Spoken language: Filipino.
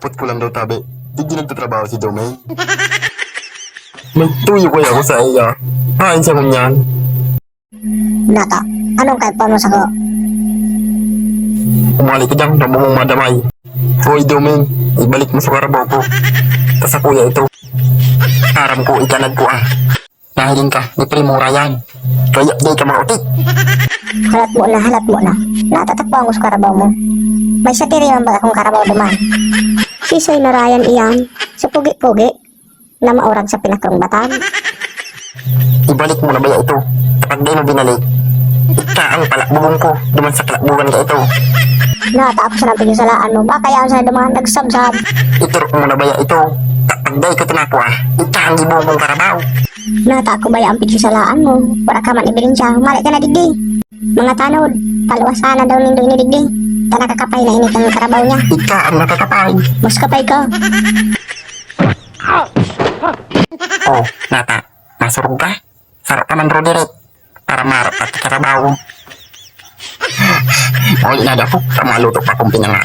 Kakapot ko lang daw tabi. Hindi nagtatrabaho si Domay. May tuyo kaya ako sa iya. Hain sa kunyan. Nata, anong kahit pa mo sa ko? Umali ka dyan, namumong madamay. Hoy Domay, ibalik mo sa karabaw ko. Tas ako kuya ito. Aram ko, ikanad ko ah. Nahilin ka, may primura yan. Kaya di ka mautik. Halat mo na. Natatakbo ang karabaw mo. May satiriyan ba akong karabaw duman? Sisoy na Ryan iyan, sa pugi-pugi, na maurag sa pinakrong batag. Ibalik mo na ba ito? Kapag di mo binalik, ika ang palakbubong ko. Duman sa kalakbugan ka ito. Nata ako sa nampigil sa laan mo, baka yan sa duman nagsabsab. Ituro mo na ba ito? Kapag di ko tinako ah, ika ang gibong kong karabaw. Nata ako ba yung pigil sa laan mo? Wala ka man ibilin siya, humalik ka na digdi. Mga tanod, paluwasan na daw nindo inidigdi. Ta nakakapay na init ang karabaw niya. Ika ang nakakapay. Mas kapay ka. Oh, nata, masurog ka? Sarap ka man Roderick. Para marap at karabaw. Ay, inada ko, tamaluto pa kong pinanga.